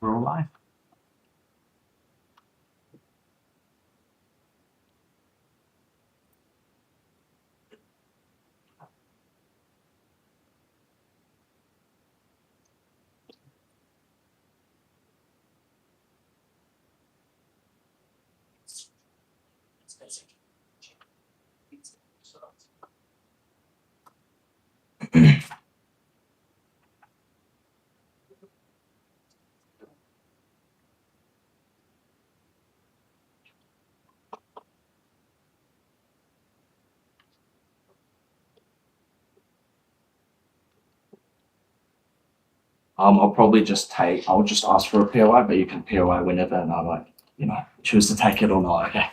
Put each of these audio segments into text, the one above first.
Real life. I'll just ask for a POI, but you can POI whenever, and I might, choose to take it or not, okay?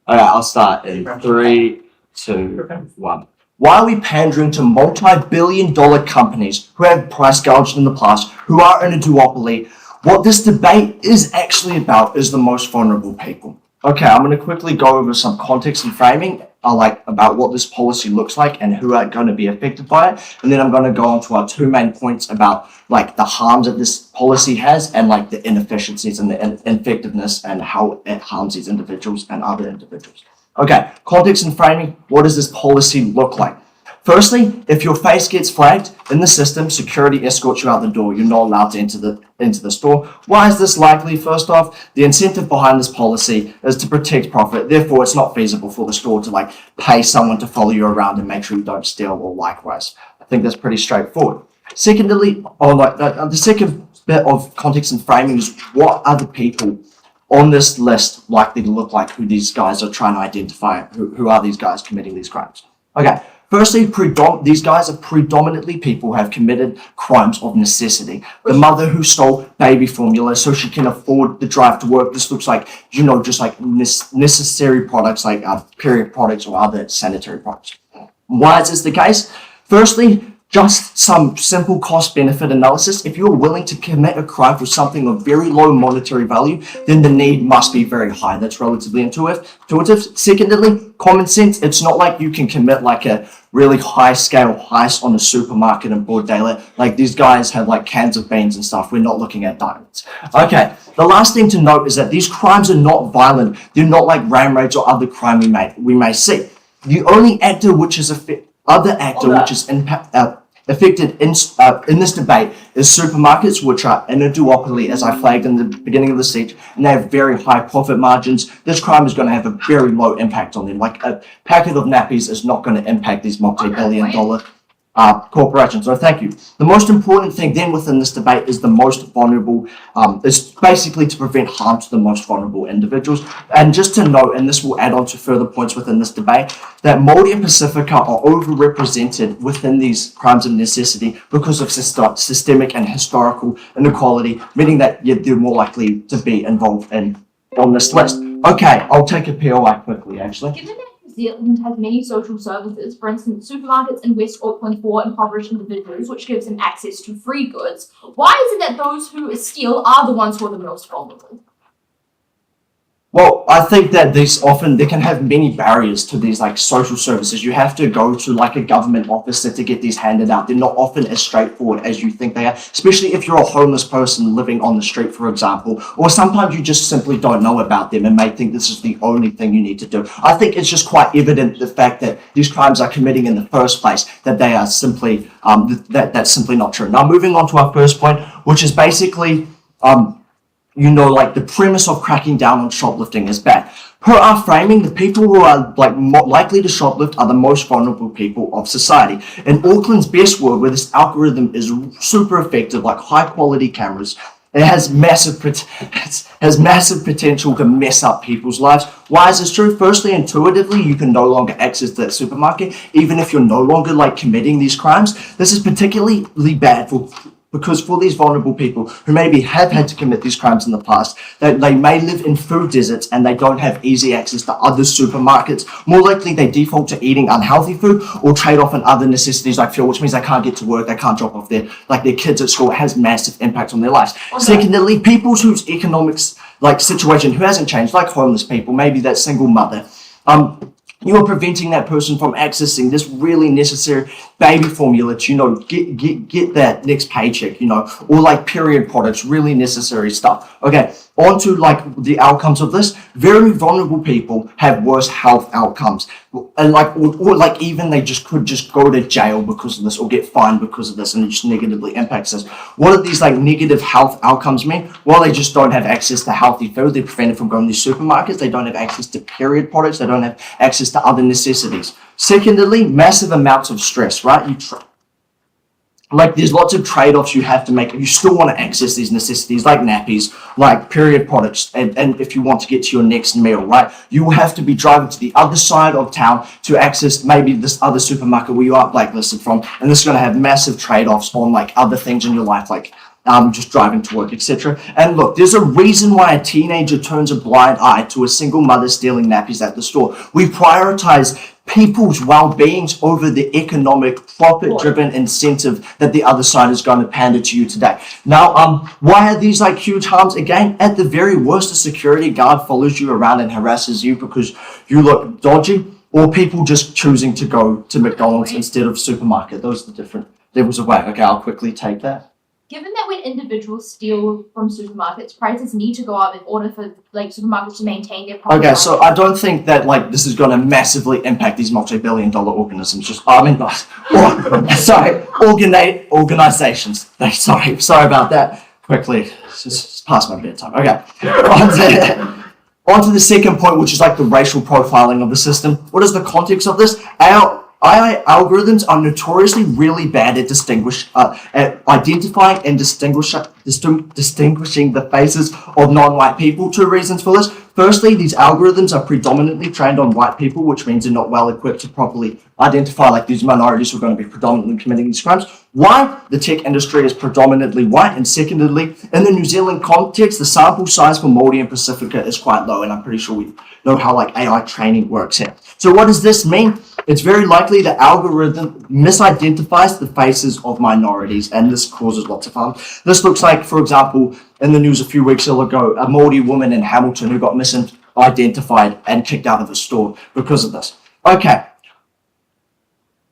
All right, I'll start in 3, 2, 1. Why are we pandering to multi-billion-dollar companies who have price gouged in the past, who are in a duopoly? What this debate is actually about is the most vulnerable people. Okay, I'm going to quickly go over some context and framing, about what this policy looks like and who are going to be affected by it. And then I'm going to go on to our 2 main points about the harms that this policy has and the inefficiencies and the ineffectiveness and how it harms these individuals and other individuals. Okay, context and framing. What does this policy look like? Firstly, if your face gets flagged in the system, security escorts you out the door. You're not allowed to enter the store. Why is this likely? First off, the incentive behind this policy is to protect profit. Therefore, it's not feasible for the store to pay someone to follow you around and make sure you don't steal or likewise. I think that's pretty straightforward. Secondly, the second bit of context and framing is what are the people on this list likely to look like, who these guys are trying to identify, who are these guys committing these crimes. Okay. Firstly, these guys are predominantly people who have committed crimes of necessity. The mother who stole baby formula so she can afford the drive to work. This looks like, just necessary products like period products or other sanitary products. Why is this the case? Firstly, just some simple cost-benefit analysis. If you're willing to commit a crime for something of very low monetary value, then the need must be very high. That's relatively intuitive. Secondly, common sense. It's not like you can commit a really high-scale heist on a supermarket in broad daylight. These guys have cans of beans and stuff. We're not looking at diamonds. Okay, the last thing to note is that these crimes are not violent. They're not like ram raids or other crime we may see. The only actor which is affected in this debate is supermarkets, which are in a duopoly, as I flagged in the beginning of the speech, and they have very high profit margins. This crime is going to have a very low impact on them. A packet of nappies is not going to impact these multi-billion-dollar corporations. So thank you. The most important thing then within this debate is the most vulnerable, is basically to prevent harm to the most vulnerable individuals. And just to note, and this will add on to further points within this debate, that Māori and Pacifica are overrepresented within these crimes of necessity because of systemic and historical inequality, meaning that they're more likely to be involved on this list. Okay, I'll take a POI quickly, actually. Given that New Zealand has many social services, for instance, supermarkets in West Auckland for impoverished individuals, which gives them access to free goods, why is it that those who steal are the ones who are the most vulnerable? Well, I think that they can have many barriers to these social services. You have to go to a government office to get these handed out. They're not often as straightforward as you think they are, especially if you're a homeless person living on the street, for example, or sometimes you just simply don't know about them and may think this is the only thing you need to do. I think it's just quite evident the fact that these crimes are committing in the first place, that they are simply, that's simply not true. Now, moving on to our first point, which is basically, the premise of cracking down on shoplifting is bad. Per our framing, the people who are more likely to shoplift are the most vulnerable people of society. In Auckland's best world, where this algorithm is super effective, high quality cameras, it has massive potential to mess up people's lives. Why is this true? Firstly, intuitively, you can no longer access that supermarket, even if you're no longer committing these crimes. This is particularly bad because for these vulnerable people who maybe have had to commit these crimes in the past, that they may live in food deserts and they don't have easy access to other supermarkets. More likely they default to eating unhealthy food or trade off on other necessities like fuel, which means they can't get to work, they can't drop off their kids at school. It has massive impact on their lives. Okay. Secondly, people whose economics situation who hasn't changed, like homeless people, maybe that single mother, You are preventing that person from accessing this really necessary baby formula to, get that next paycheck, or like period products, really necessary stuff. Okay, on to like the outcomes of this. Very vulnerable people have worse health outcomes. And or like even they could just go to jail because of this or get fined because of this, and it just negatively impacts us. What do these like negative health outcomes mean? Well, they just don't have access to healthy food. They're prevented from going to supermarkets. They don't have access to period products. They don't have access to other necessities. Secondly, massive amounts of stress, right? There's lots of trade-offs you have to make. You still want to access these necessities like nappies, like period products, and if you want to get to your next meal, right? You will have to be driving to the other side of town to access maybe this other supermarket where you are blacklisted from, and this is going to have massive trade-offs on like other things in your life, like just driving to work, etc. And look, there's a reason why a teenager turns a blind eye to a single mother stealing nappies at the store. We prioritize people's well-beings over the economic profit-driven incentive that the other side is going to pander to you today. Now, why are these like huge harms? Again, at the very worst, a security guard follows you around and harasses you because you look dodgy, or people just choosing to go to McDonald's instead of supermarket. Those are the different levels of weight. Okay, I'll quickly take that. Given that when individuals steal from supermarkets, prices need to go up in order for like supermarkets to maintain their profit. Okay, so I don't think that like this is going to massively impact these multi-billion-dollar organisms. Organizations. Sorry about that. Quickly, just past my bedtime. Okay, on to the second point, which is like the racial profiling of the system. What is the context of this? AI algorithms are notoriously really bad at identifying and distinguishing the faces of non-white people. Two reasons for this. Firstly, these algorithms are predominantly trained on white people, which means they're not well equipped to properly identify like these minorities who are going to be predominantly committing these crimes. Why? The tech industry is predominantly white. And secondly, in the New Zealand context, the sample size for Māori and Pacifica is quite low, and I'm pretty sure we know how like AI training works here. So what does this mean? It's very likely the algorithm misidentifies the faces of minorities, and this causes lots of harm. This looks like, for example, in the news a few weeks ago, a Māori woman in Hamilton who got misidentified and kicked out of a store because of this. Okay.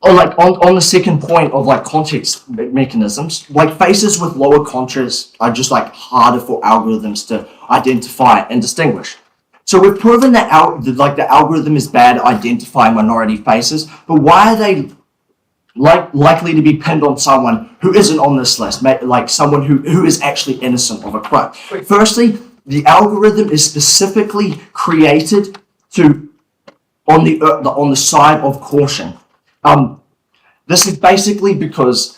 On the second point of like context mechanisms, like faces with lower contrast are just like harder for algorithms to identify and distinguish. So we've proven that the algorithm is bad at identifying minority faces, but why are they likely to be pinned on someone who isn't on this list, like someone who is actually innocent of a crime? Firstly, the algorithm is specifically created to on the side of caution. This is basically because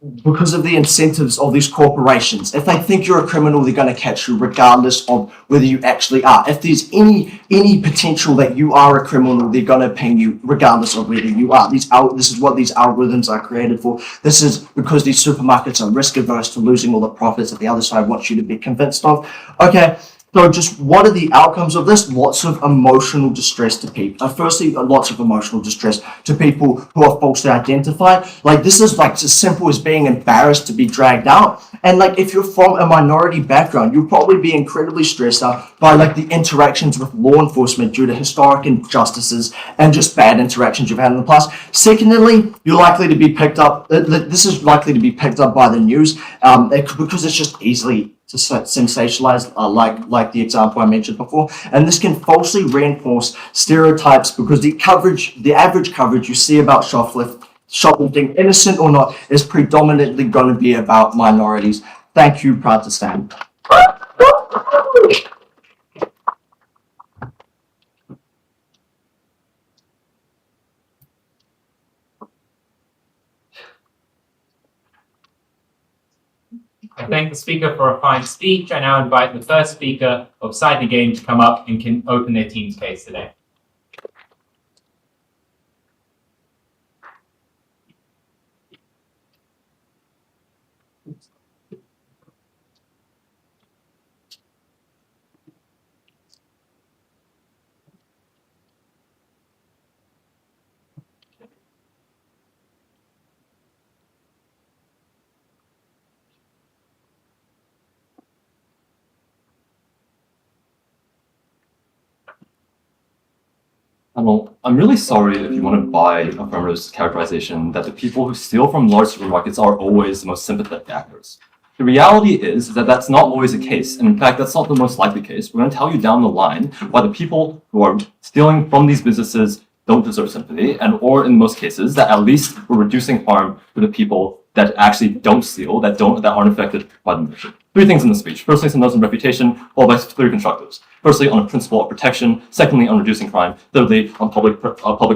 of the incentives of these corporations. If they think you're a criminal, they're going to catch you regardless of whether you actually are. If there's any potential that you are a criminal, they're going to ping you regardless of whether you are. This is what these algorithms are created for. This is because these supermarkets are risk averse to losing all the profits that the other side wants you to be convinced of. Okay. So just what are the outcomes of this? Lots of emotional distress to people. Firstly, lots of emotional distress to people who are falsely identified. Like this is like as simple as being embarrassed to be dragged out. And like if you're from a minority background, you'll probably be incredibly stressed out by like the interactions with law enforcement due to historic injustices and just bad interactions you've had in the past. Secondly, you're likely to be picked up. This is likely to be picked up by the news because it's just easily to sensationalize, like the example I mentioned before, and this can falsely reinforce stereotypes because the average coverage you see about shoplifting, innocent or not, is predominantly going to be about minorities. Thank you, proud to stand. I thank the speaker for a fine speech. I now invite the first speaker of Side Negating to come up and can open their team's case today. I'm really sorry if you want to buy Affirmative's characterization that the people who steal from large supermarkets are always the most sympathetic actors. The reality is that that's not always the case, and in fact, that's not the most likely case. We're going to tell you down the line why the people who are stealing from these businesses don't deserve sympathy, or in most cases, that at least we're reducing harm to the people that actually don't steal, that aren't affected by the mission. 3 things in the speech. Firstly, some notes on reputation, followed by 3 constructives. Firstly, on a principle of protection. Secondly, on reducing crime. Thirdly, on public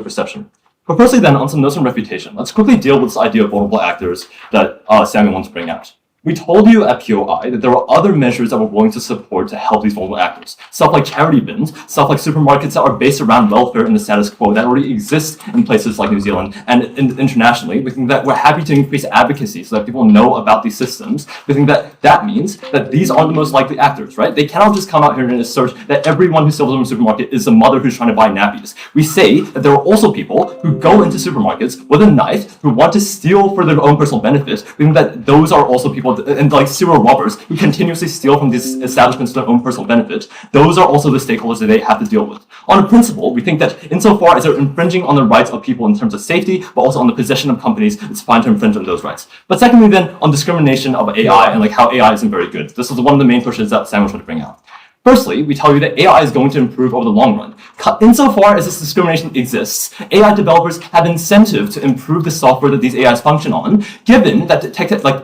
perception. But firstly, then, on some notes on reputation. Let's quickly deal with this idea of vulnerable actors that Samuel wants to bring out. We told you at POI that there were other measures that we're willing to support to help these vulnerable actors. Stuff like charity bins, stuff like supermarkets that are based around welfare and the status quo that already exist in places like New Zealand and internationally. We think that we're happy to increase advocacy so that people know about these systems. We think that that means that these are the most likely actors, right? They cannot just come out here and assert that everyone who steals from a supermarket is a mother who's trying to buy nappies. We say that there are also people who go into supermarkets with a knife who want to steal for their own personal benefit. We think that those are also people and like serial robbers who continuously steal from these establishments for their own personal benefit. Those are also the stakeholders that they have to deal with. On a principle, we think that insofar as they're infringing on the rights of people in terms of safety, but also on the possession of companies, it's fine to infringe on those rights. But secondly then, on discrimination of AI and like how AI isn't very good. This is one of the main pushes that Samuel tried to bring out. Firstly, we tell you that AI is going to improve over the long run. Insofar as this discrimination exists, AI developers have incentive to improve the software that these AIs function on. Given that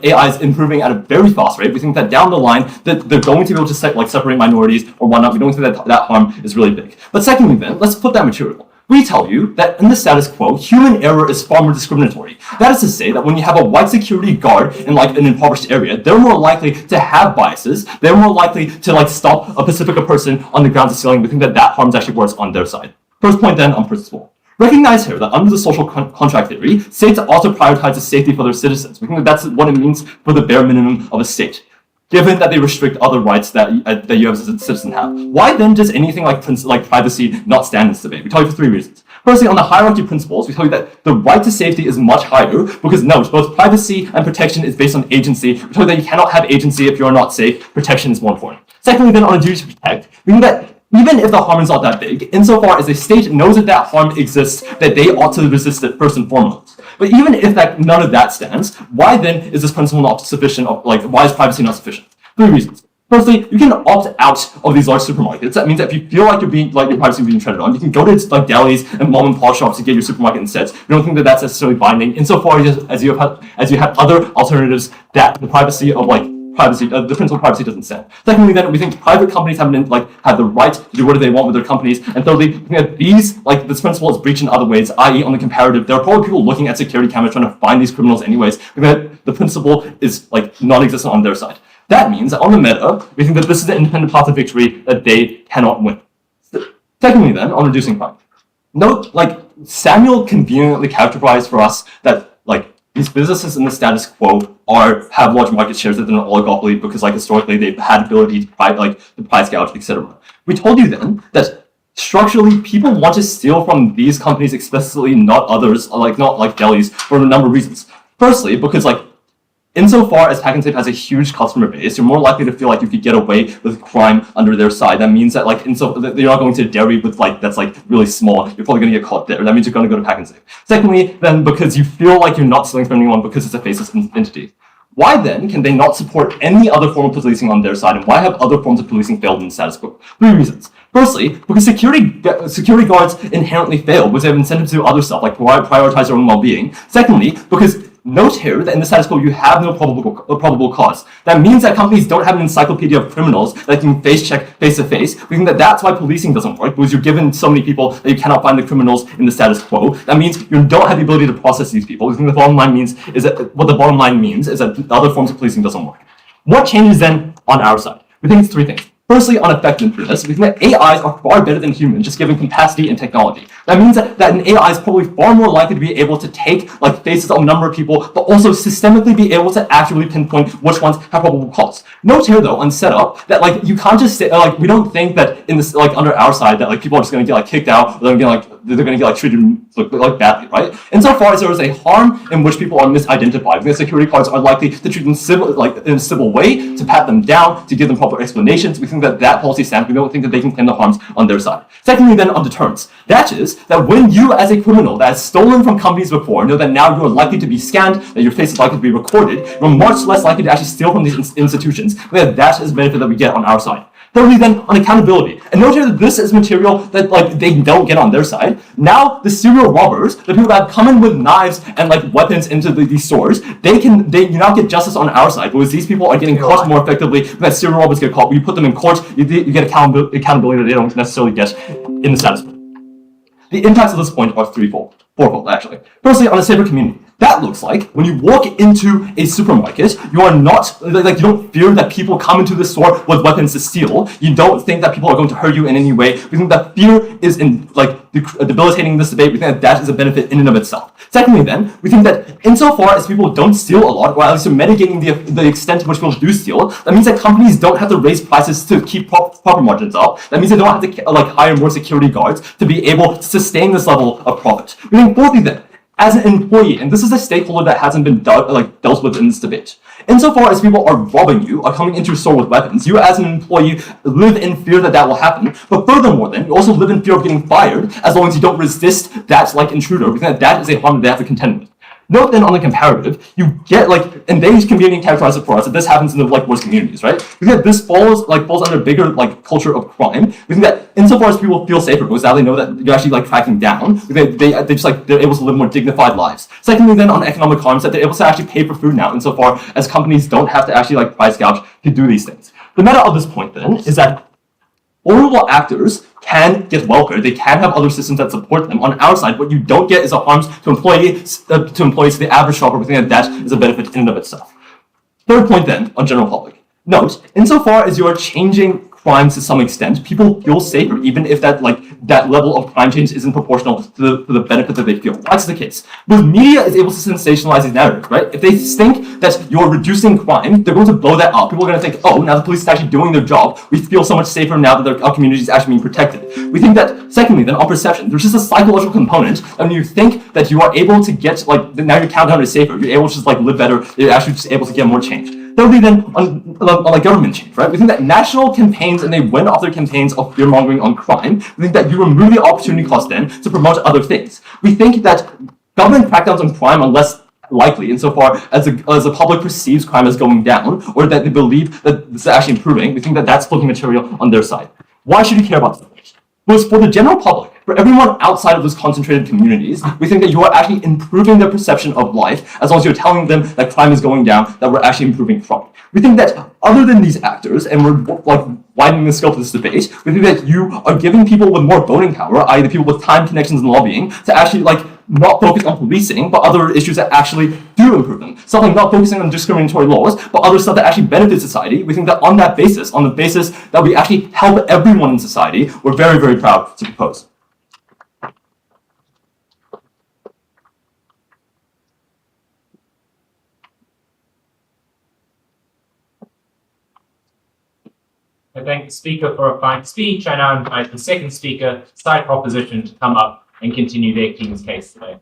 AI is improving at a very fast rate, we think that down the line that they're going to be able to separate minorities or whatnot. We don't think that harm is really big. But secondly, then, let's flip that material. We tell you that in the status quo, human error is far more discriminatory. That is to say that when you have a white security guard in like an impoverished area, they're more likely to have biases. They're more likely to like stop a Pacifica person on the grounds of stealing. We think that that harm is actually worse on their side. First point then on principle. Recognize here that under the social contract theory, states also prioritize the safety for their citizens. We think that that's what it means for the bare minimum of a state, given that they restrict other rights that you as a citizen have. Why then does anything like privacy not stand in this debate? We tell you for 3 reasons. Firstly, on the hierarchy principles, we tell you that the right to safety is much higher because note, both privacy and protection is based on agency. We tell you that you cannot have agency if you're not safe. Protection is more important. Secondly, then on a duty to protect, we think that even if the harm is not that big, insofar as a state knows that that harm exists, that they ought to resist it first and foremost. But even if none of that stands, why then is this principle not sufficient? Why is privacy not sufficient? 3 reasons. Firstly, you can opt out of these large supermarkets. That means that if you feel like your privacy is being treaded on, you can go to like delis and mom and pop shops to get your supermarket instead. We don't think that that's necessarily binding, insofar as you have other alternatives that the privacy of the principle of privacy doesn't stand. Secondly, then we think private companies have the right to do whatever they want with their companies. And thirdly, we think that this principle is breached in other ways, i.e. on the comparative. There are probably people looking at security cameras trying to find these criminals anyways. We think that the principle is non-existent on their side. That means that on the meta, we think that this is the independent path of victory that they cannot win. Secondly, then, on reducing crime. Note, Samuel conveniently characterized for us that these businesses in the status quo have large market shares that they're an oligopoly because historically they've had ability to price gouge, etc. We told you then that structurally people want to steal from these companies explicitly, not others, not like delis, for a number of reasons. Firstly, because insofar as PAK'nSAVE has a huge customer base, you're more likely to feel like you could get away with crime under their side. That means that you're not going to a dairy with that's really small. You're probably going to get caught there. That means you're going to go to PAK'nSAVE. Secondly, then because you feel like you're not stealing from anyone because it's a faceless entity. Why then can they not support any other form of policing on their side, and why have other forms of policing failed in the status quo? 3 reasons. Firstly, because security guards inherently fail because they have incentives to do other stuff like prioritize their own well-being. Secondly, because note here that in the status quo you have no probable cause. That means that companies don't have an encyclopedia of criminals that you can face check face to face. We think that that's why policing doesn't work, because you're given so many people that you cannot find the criminals in the status quo. That means you don't have the ability to process these people. We think the bottom line means is that the other forms of policing doesn't work. What changes then on our side? We think it's 3 things. Firstly, on effectiveness, we think that AIs are far better than humans, just given capacity and technology. That means that an AI is probably far more likely to be able to take faces of a number of people, but also systemically be able to accurately pinpoint which ones have probable cause. Note here, though, on setup, that you can't just say we don't think that in this under our side that people are just going to get kicked out, or they're going to get treated badly, right? Insofar as there is a harm in which people are misidentified, the security guards are likely to treat them in a civil way, to pat them down, to give them proper explanations. We think think that that policy stands. We don't think that they can claim the harms on their side. Secondly, then on deterrence. That is that when you as a criminal that has stolen from companies before know that now you are likely to be scanned, that your face is likely to be recorded, you're much less likely to actually steal from these institutions. That is a benefit that we get on our side. Thirdly, then, on accountability. And note here that this is material that they don't get on their side. Now, the serial robbers, the people that come in with knives and weapons into these stores, you now get justice on our side, because these people are getting caught more effectively. When serial robbers get caught, when you put them in court, you get accountability that they don't necessarily get in the status quo. The impacts of this point are fourfold, actually. Firstly, on a safer community. That looks like when you walk into a supermarket, you are not, you don't fear that people come into the store with weapons to steal. You don't think that people are going to hurt you in any way. We think that fear is debilitating this debate. We think that is a benefit in and of itself. Secondly, then, we think that insofar as people don't steal a lot, or at least are mitigating the extent to which people do steal, that means that companies don't have to raise prices to keep proper margins up. That means they don't have to hire more security guards to be able to sustain this level of profit. We think fourthly, then, as an employee, and this is a stakeholder that hasn't been dealt with in this debate. Insofar as people are robbing you, are coming into your store with weapons, you as an employee live in fear that will happen. But furthermore, then, you also live in fear of getting fired as long as you don't resist that intruder. We think that is a harm that they have to contend with. Note then on the comparative, you get and they can be characterized it for us that this happens in the worst communities, right? We think that this falls under bigger culture of crime. We think that insofar as people feel safer because now they know that you're actually cracking down, they're able to live more dignified lives. Secondly, then on economic harms, that they're able to actually pay for food now, insofar as companies don't have to actually price gouge to do these things. The meta of this point then is that vulnerable actors can get welfare. They can have other systems that support them. On our side, what you don't get is a harms to employees, to the average shopper. We think that is a benefit in and of itself. Third point then, on general public. Note, insofar as you are changing crimes to some extent, people feel safer, even if that level of crime change isn't proportional to the benefit that they feel. That's the case. Because media is able to sensationalize these narratives, right? If they think that you're reducing crime, they're going to blow that up. People are going to think, oh, now the police is actually doing their job. We feel so much safer now that our community is actually being protected. We think that, secondly, then on perception, there's just a psychological component. And when you think that you are able to get, now your countdown is safer, you're able to just live better, you're actually just able to get more change. Thirdly, then, on government change, right? We think that national campaigns, and they win off their campaigns of fear-mongering on crime. We think that you remove the opportunity cost then to promote other things. We think that government crackdowns on crime are less likely insofar as the public perceives crime as going down, or that they believe that this is actually improving. We think that that's cloaking material on their side. Why should you care about this? Because for the general public, for everyone outside of those concentrated communities, we think that you are actually improving their perception of life as long as you're telling them that crime is going down, that we're actually improving crime. We think that other than these actors, and we're widening the scope of this debate, we think that you are giving people with more voting power, i.e. the people with time, connections, and lobbying, to actually not focus on policing, but other issues that actually do improve them. Stuff like not focusing on discriminatory laws, but other stuff that actually benefits society. We think that on that basis, on the basis that we actually help everyone in society, we're very, very proud to propose. I thank the speaker for a fine speech. I now invite the second speaker, side proposition, to come up and continue their team's case today.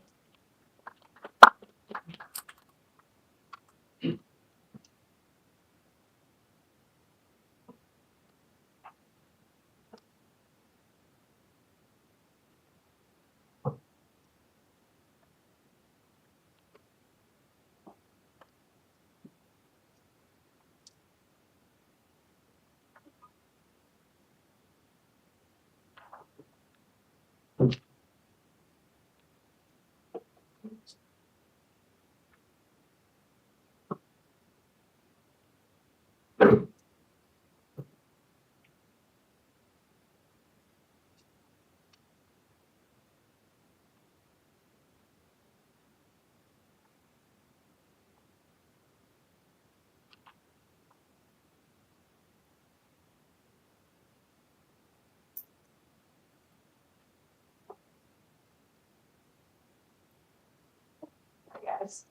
Yes.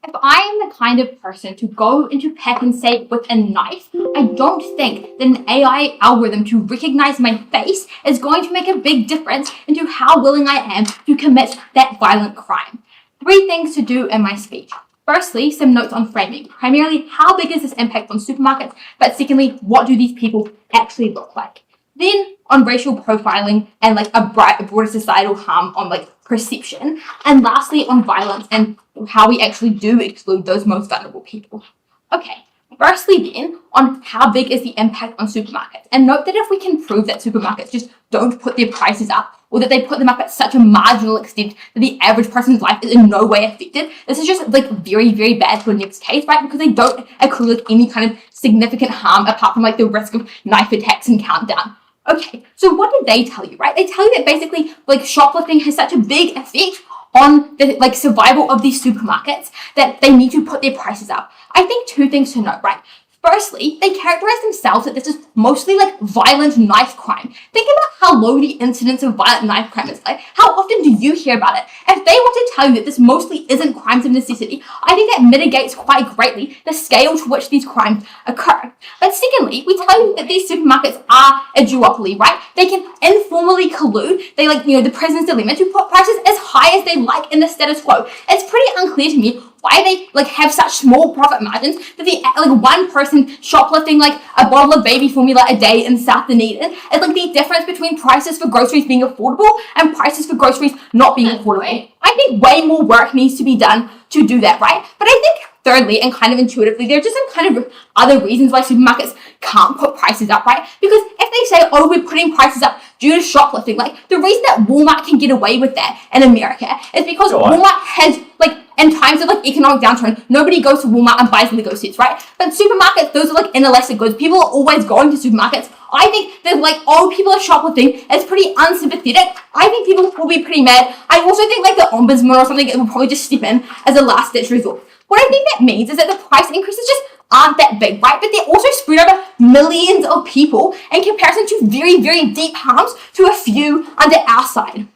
If I am the the kind of person to go into PAK'nSAVE with a knife, I don't think that an AI algorithm to recognize my face is going to make a big difference into how willing I am to commit that violent crime. 3 things to do in my speech. Firstly, some notes on framing. Primarily, how big is this impact on supermarkets? But secondly, what do these people actually look like? Then on racial profiling and like a broader societal harm on like perception. And lastly, on violence and how we actually do exclude those most vulnerable people. Okay, firstly then, on how big is the impact on supermarkets. And note that if we can prove that supermarkets just don't put their prices up, or that they put them up at such a marginal extent that the average person's life is in no way affected, this is just like very, very bad for the next case, right? Because they don't accrue like any kind of significant harm apart from like the risk of knife attacks and countdown. Okay, so what did they tell you, right? They tell you that basically like shoplifting has such a big effect on the like survival of these supermarkets that they need to put their prices up. I think 2 things to note, right? Firstly, they characterize themselves that this is mostly like violent knife crime. Think about how low the incidence of violent knife crime is. Like, how often do you hear about it? If they want to tell you that this mostly isn't crimes of necessity, I think that mitigates quite greatly the scale to which these crimes occur. But secondly, we tell you that these supermarkets are a duopoly, right? They can informally collude. They the president's dilemma to put prices as high as they like in the status quo. It's pretty unclear to me why they have such small profit margins that the one person shoplifting like a bottle of baby formula a day in South Dunedin is like the difference between prices for groceries being affordable and prices for groceries not being affordable. I think way more work needs to be done to do that, right? But I think thirdly, and kind of intuitively, there are just some kind of other reasons why supermarkets can't put prices up, right? Because if they say, oh, we're putting prices up due to shoplifting, like the reason that Walmart can get away with that in America is because Walmart has in times of economic downturn, nobody goes to Walmart and buys Lego sets, right? But supermarkets, those are inelastic goods. People are always going to supermarkets. I think that oh, people are shoplifting is pretty unsympathetic. I think people will be pretty mad. I also think the ombudsman or something will probably just step in as a last ditch resort. What I think that means is that the price increases just aren't that big, right? But they're also spread over millions of people in comparison to very, very deep harms to a few under our side.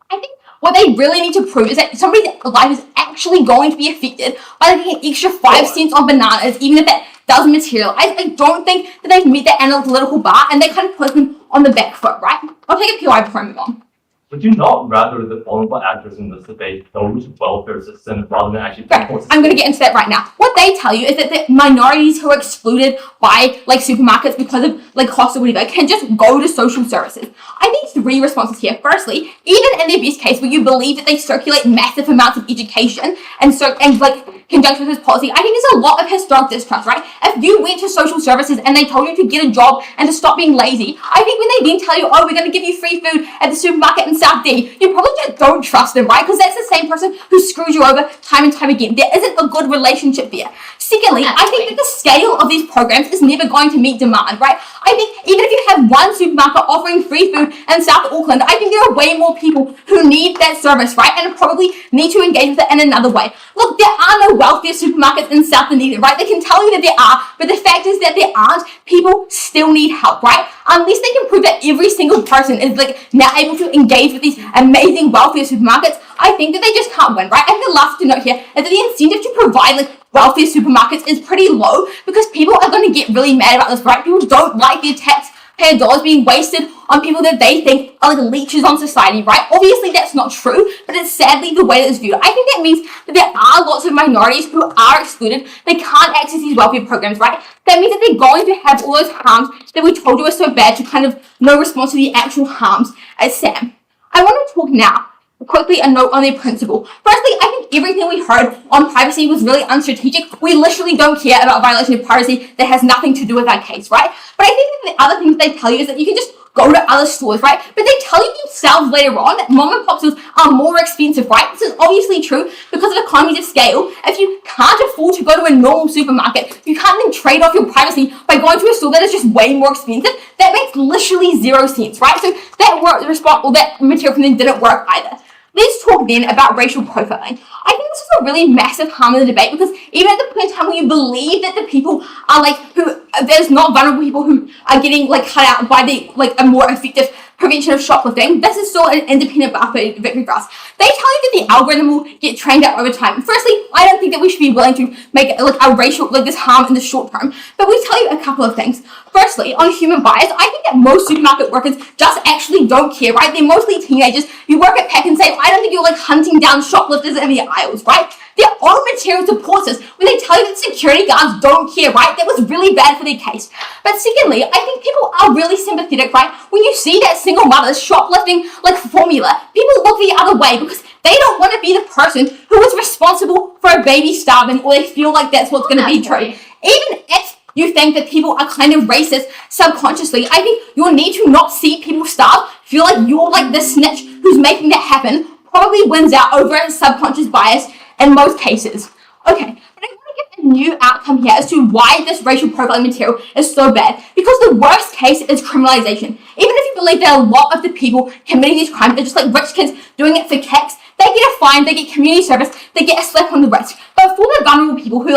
I think what they really need to prove is that somebody's life is actually going to be affected by getting an extra 5 cents on bananas, even if that doesn't materialize. I don't think that they've met that analytical bar, and they kind of put them on the back foot, right? I'll take a PI before I move on. Would you not rather the vulnerable actors in this debate those welfare systems rather than actually Right. I'm going to get into that right now. What they tell you is that the minorities who are excluded by supermarkets because of cost of whatever can just go to social services. I think 3 responses here. Firstly, even in their best case where you believe that they circulate massive amounts of education and conjunction with this policy, I think there's a lot of historic distrust, right? If you went to social services and they told you to get a job and to stop being lazy, I think when they then tell you, oh, we're going to give you free food at the supermarket in South D, you probably just don't trust them, right? Because that's the same person who screws you over time and time again. There isn't a good relationship there. Secondly, I think that the scale of these programs is never going to meet demand, right? I think even if you have one supermarket offering free food in South Auckland, I think there are way more people who need that service, right? And probably need to engage with it in another way. Look, there are no wealthier supermarkets in South Dunedin, right? They can tell you that there are, but the fact is that there aren't. People still need help, right? Unless they can prove that every single person is now able to engage with these amazing wealthier supermarkets, I think that they just can't win, right? I think the last to note here is that the incentive to provide wealthier supermarkets is pretty low because people are going to get really mad about this, right? People don't like their taxpayer dollars being wasted on people that they think are leeches on society, right? Obviously that's not true, but it's sadly the way that it's viewed. I think that means that there are lots of minorities who are excluded. They can't access these welfare programs, right? That means that they're going to have all those harms that we told you are so bad to kind of no response to the actual harms as Sam. I want to talk now quickly a note on their principle. Firstly, I think everything we heard on privacy was really unstrategic. We literally don't care about violation of privacy that has nothing to do with our case, right? But I think that the other things they tell you is that you can just go to other stores, right? But they tell you themselves later on that mom and pop stores are more expensive, right? This is obviously true because of economies of scale. If you can't afford to go to a normal supermarket, you can't then trade off your privacy by going to a store that is just way more expensive. That makes literally 0 sense, right? So that material from them didn't work either. Let's talk then about racial profiling. I think this is a really massive harm in the debate because even at the point in time when you believe that the people are there's not vulnerable people who are getting cut out by the a more effective prevention of shoplifting, this is still an independent victory for us. They tell you that the algorithm will get trained out over time. Firstly, I don't think that we should be willing to make this harm in the short term, but we tell you a couple of things. Firstly, on human bias, I think that most supermarket workers just actually don't care, right? They're mostly teenagers. You work at PAK'nSAVE, I don't think you're hunting down shoplifters in the aisles, right? Their own material supports this when they tell you that security guards don't care, right? That was really bad for their case. But secondly, I think people are really sympathetic, right? When you see that single mother shoplifting formula, people look the other way because they don't want to be the person who is responsible for a baby starving, or they feel like that's what's going to be true. Even if you think that people are kind of racist subconsciously, I think your need to not see people starve, feel like you're the snitch who's making that happen, probably wins out over a subconscious bias in most cases. Okay, but I want to give a new outcome here as to why this racial profiling material is so bad. Because the worst case is criminalization. Even if you believe that a lot of the people committing these crimes are just rich kids doing it for kicks, they get a fine, they get community service, they get a slap on the wrist. But for the vulnerable people who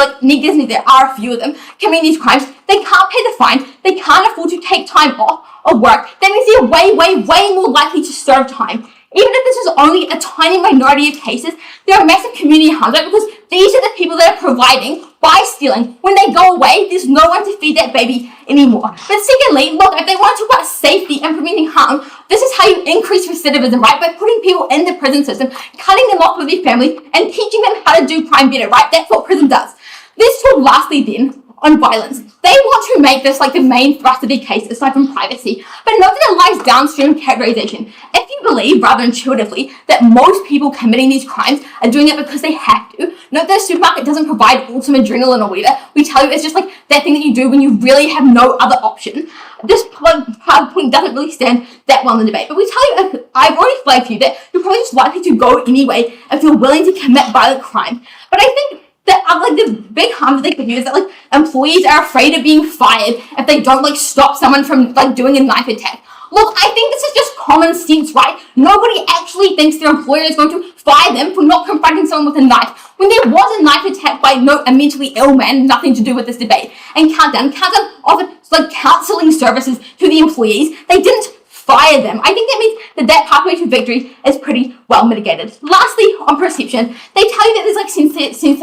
there are a few of them committing these crimes, they can't pay the fine, they can't afford to take time off or work. That means they're way more likely to serve time. Even if this is only a tiny minority of cases, there are massive community harms, right? Because these are the people that are providing by stealing. When they go away, there's no one to feed that baby anymore. But secondly, look, if they want to talk about safety and preventing harm, this is how you increase recidivism, right? By putting people in the prison system, cutting them off with their family, and teaching them how to do crime better, right? That's what prison does. Let's talk lastly then on violence. They want to make this the main thrust of their case, aside from privacy, but note that it lies downstream categorization. If you believe, rather intuitively, that most people committing these crimes are doing it because they have to, note that a supermarket doesn't provide ultimate adrenaline or whatever. We tell you it's just that thing that you do when you really have no other option. This point doesn't really stand that well in the debate, but we tell you, I've already flagged for you that you're probably just likely to go anyway if you're willing to commit violent crime. But I think that the big harm that they could use is that employees are afraid of being fired if they don't stop someone from doing a knife attack. Look, I think this is just common sense, right? Nobody actually thinks their employer is going to fire them for not confronting someone with a knife. When there was a knife attack by a mentally ill man, nothing to do with this debate, and Countdown offered counseling services to the employees. They didn't fire them. I think that means that pathway to victory is pretty well mitigated. Lastly, on perception, they tell you that there's